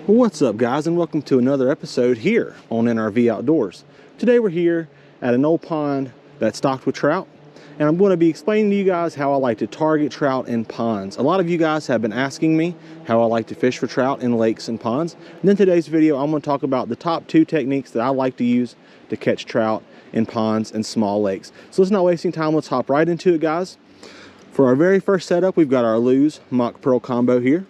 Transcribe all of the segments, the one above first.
What's up, guys, and welcome to another episode here on NRV Outdoors. Today we're here at an old pond that's stocked with trout, and I'm going to be explaining to you guys how I like to target trout in ponds. A lot of you guys have been asking me how I like to fish for trout in lakes and ponds. And in today's video, I'm going to talk about the top 2 techniques that I like to use to catch trout in ponds and small lakes. So let's not wasting time, let's hop right into it, guys. For our very first setup, we've got our Lews mach pearl combo here.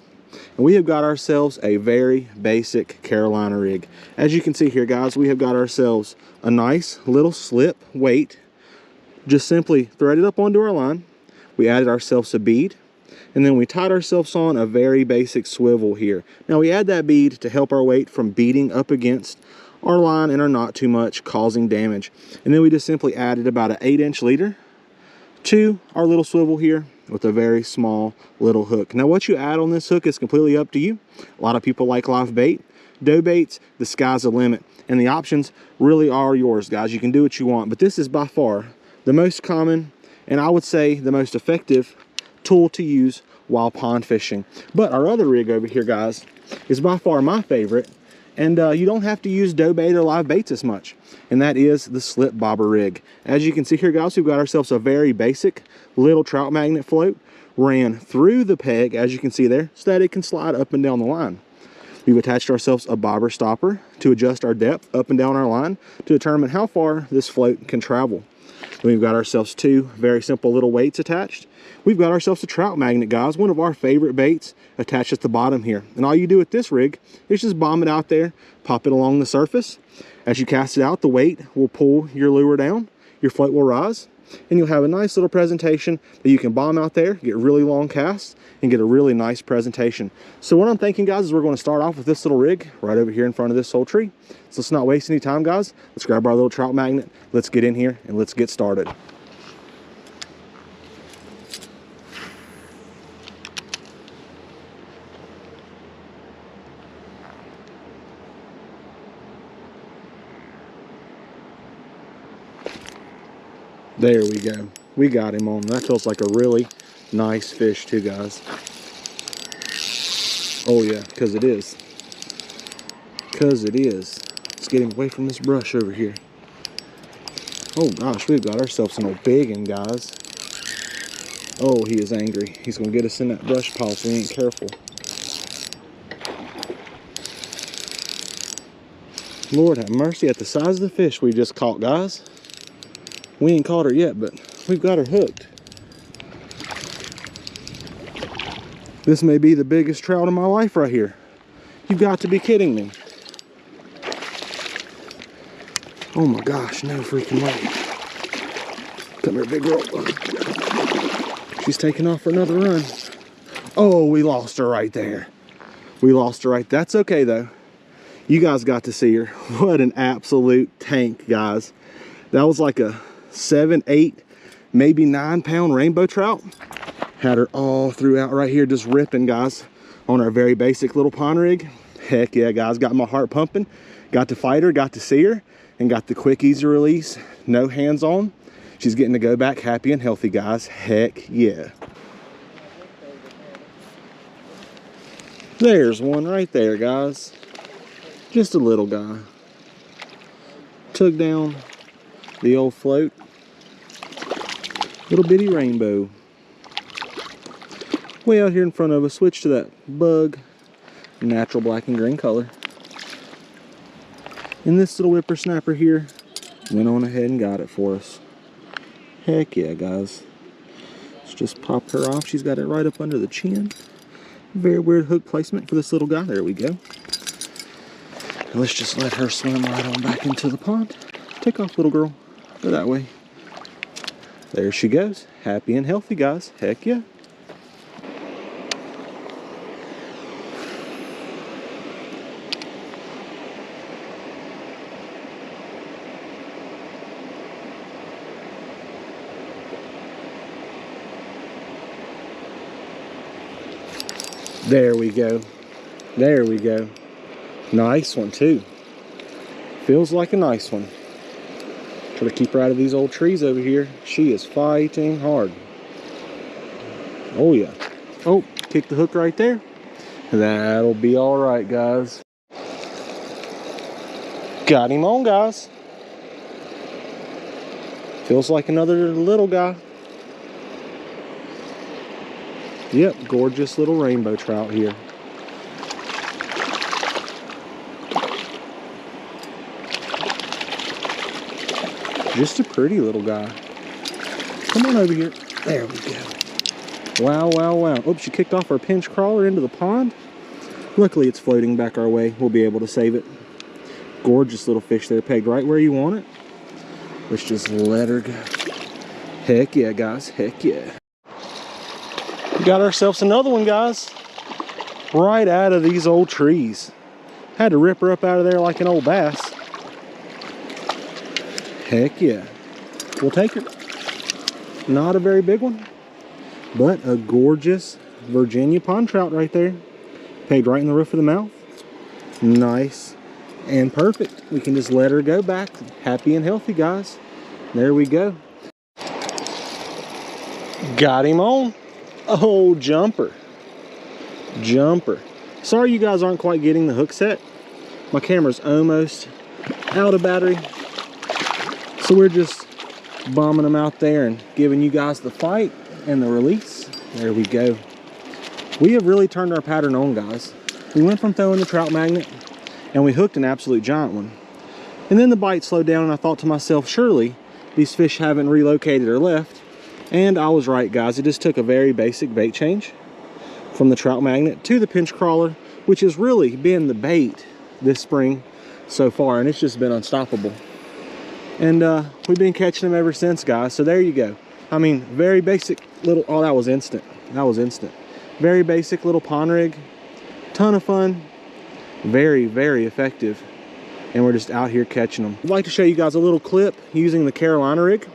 And we have got ourselves a very basic Carolina rig. As you can see here, guys, we have got ourselves a nice little slip weight. Just simply threaded up onto our line. We added ourselves a bead, and then we tied ourselves on a very basic swivel here. Now we add that bead to help our weight from beating up against our line and our knot too much, causing damage. And then we just simply added about an 8-inch leader to our little swivel here with a very small little hook. Now what you add on this hook is completely up to you. A lot of people like live bait, dough baits, the sky's the limit, and the options really are yours, guys. You can do what you want, but this is by far the most common and I would say the most effective tool to use while pond fishing. But our other rig over here, guys, is by far my favorite, and you don't have to use dough bait or live baits as much, and that is the slip bobber rig. As you can see here, guys, we've got ourselves a very basic little trout magnet float ran through the peg, as you can see there, so that it can slide up and down the line. We've attached ourselves a bobber stopper to adjust our depth up and down our line to determine how far this float can travel. We've got ourselves 2 very simple little weights attached. We've got ourselves a trout magnet, guys, one of our favorite baits, attached at the bottom here. And all you do with this rig is just bomb it out there, pop it along the surface. As you cast it out, the weight will pull your lure down, your float will rise, and you'll have a nice little presentation that you can bomb out there, get really long casts, and get a really nice presentation. So what I'm thinking, guys, is we're going to start off with this little rig right over here in front of this whole tree. So let's not waste any time, guys. Let's grab our little trout magnet, let's get in here, and let's get started. There we go. We got him on. That feels like a really nice fish too, guys. Oh yeah, because it is. Because it is. Let's get him away from this brush over here. Oh gosh, we've got ourselves an old big one, guys. Oh, he is angry. He's going to get us in that brush pile if we ain't careful. Lord have mercy at the size of the fish we just caught, guys. We ain't caught her yet, but we've got her hooked. This may be the biggest trout of my life right here. You've got to be kidding me. Oh my gosh, no freaking way. Come here, big girl. She's taking off for another run. Oh, we lost her right there. We lost her right there. That's okay though. You guys got to see her. What an absolute tank, guys. That was like a 7, 8, maybe 9-pound rainbow trout. Had her all throughout right here, just ripping, guys, on our very basic little pond rig. Heck yeah, guys, got my heart pumping. Got to fight her, got to see her, and got the quick, easy release. No hands on. She's getting to go back happy and healthy, guys. Heck yeah. There's one right there, guys. Just a little guy. Took down the old float. Little bitty rainbow. Way out here in front of us, switch to that bug, natural black and green color. And this little whippersnapper here went on ahead and got it for us. Heck yeah, guys. Let's just pop her off. She's got it right up under the chin. Very weird hook placement for this little guy. There we go. And let's just let her swim right on back into the pond. Take off, little girl. Go that way. There she goes. Happy and healthy, guys. Heck yeah. There we go. There we go. Nice one too. Feels like a nice one. Try to keep her out of these old trees over here. She is fighting hard. Oh yeah. Oh, kick the hook right there. That'll be all right, guys. Got him on, guys. Feels like another little guy. Yep, gorgeous little rainbow trout here. Just a pretty little guy. Come on over here. There we go. Wow, wow, wow. Oops, she kicked off our pinch crawler into the pond. Luckily, it's floating back our way. We'll be able to save it. Gorgeous little fish there, pegged right where you want it. Let's just let her go. Heck yeah, guys. Heck yeah. We got ourselves another one, guys. Right out of these old trees. Had to rip her up out of there like an old bass. Heck yeah. We'll take her. Not a very big one, but a gorgeous Virginia pond trout right there. Pegged right in the roof of the mouth. Nice and perfect. We can just let her go back. Happy and healthy, guys. There we go. Got him on. Oh, jumper. Jumper. Sorry you guys aren't quite getting the hook set. My camera's almost out of battery. So we're just bombing them out there and giving you guys the fight and the release. There we go. We have really turned our pattern on, guys. We went from throwing the trout magnet and we hooked an absolute giant one. And then the bite slowed down and I thought to myself, surely these fish haven't relocated or left. And I was right, guys. It just took a very basic bait change from the trout magnet to the pinch crawler, which has really been the bait this spring so far, and it's just been unstoppable. And we've been catching them ever since, guys. So there you go. I mean, very basic little, oh, that was instant. That was instant. Very basic little pond rig. Ton of fun. Very, very effective. And we're just out here catching them. I'd like to show you guys a little clip using the Carolina rig.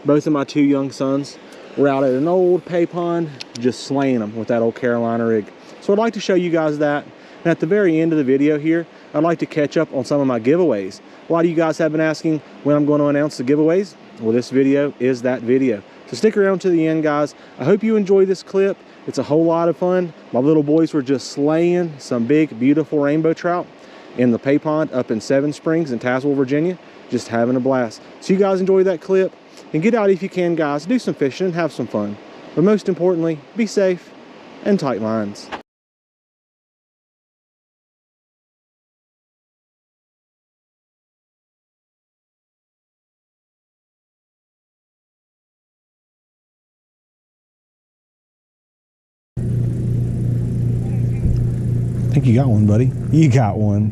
Both of my two young sons were out at an old pay pond, just slaying them with that old Carolina rig. So I'd like to show you guys that. And at the very end of the video here, I'd like to catch up on some of my giveaways. A lot of you guys have been asking when I'm going to announce the giveaways. Well, this video is that video. So stick around to the end, guys. I hope you enjoy this clip. It's a whole lot of fun. My little boys were just slaying some big, beautiful rainbow trout in the pay pond up in Seven Springs in Tazewell, Virginia. Just having a blast. So you guys enjoy that clip and get out if you can, guys. Do some fishing and have some fun. But most importantly, be safe and tight lines. I think you got one, buddy. You got one.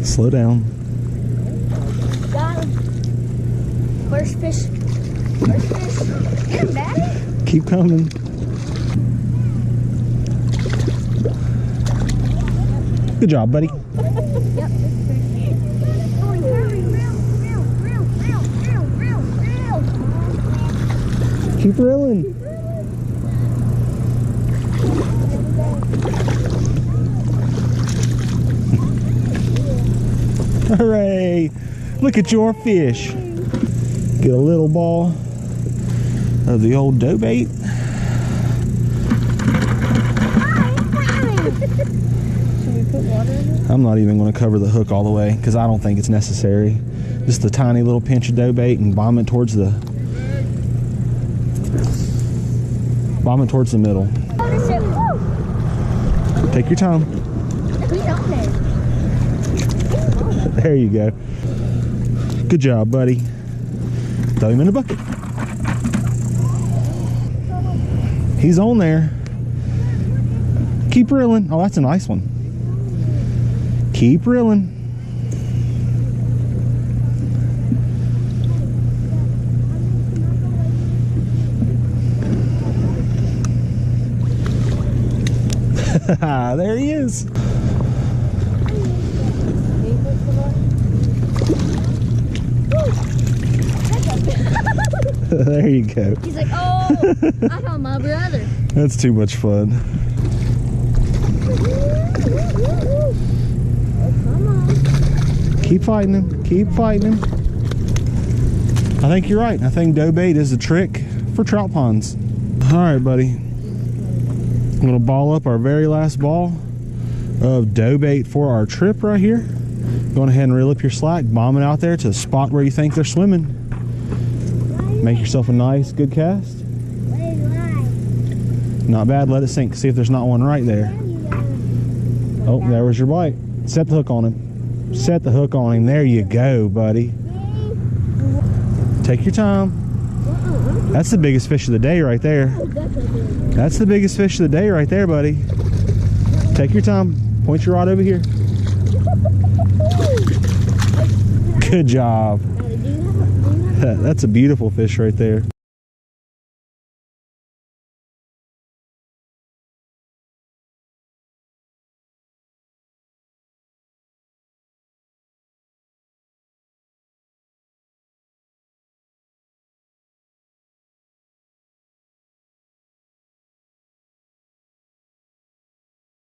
Slow down. Got him. First fish. First fish. Come back. Keep coming. Good job, buddy. Yep. Keep reeling. Hooray! Look at your fish. Get a little ball of the old dough bait. Should we put water in it? I'm not even going to cover the hook all the way because I don't think it's necessary. Just a tiny little pinch of dough bait and bomb it towards the middle. Take your time. There you go. Good job, buddy. Throw him in the bucket. He's on there. Keep reeling. Oh, that's a nice one. Keep reeling. There he is. There you go. He's like, oh, I found my brother. That's too much fun. Oh, come on. Keep fighting him. Keep fighting him. I think you're right. I think dough bait is the trick for trout ponds. All right, buddy. I'm going to ball up our very last ball of dough bait for our trip right here. Going ahead and reel up your slack, bomb it out there to the spot where you think they're swimming. Make yourself a nice, good cast. Not bad, let it sink. See if there's not one right there. Oh, there was your bite. Set the hook on him. Set the hook on him. There you go, buddy. Take your time. That's the biggest fish of the day right there. That's the biggest fish of the day right there, buddy. Take your time. Point your rod over here. Good job. That's a beautiful fish right there.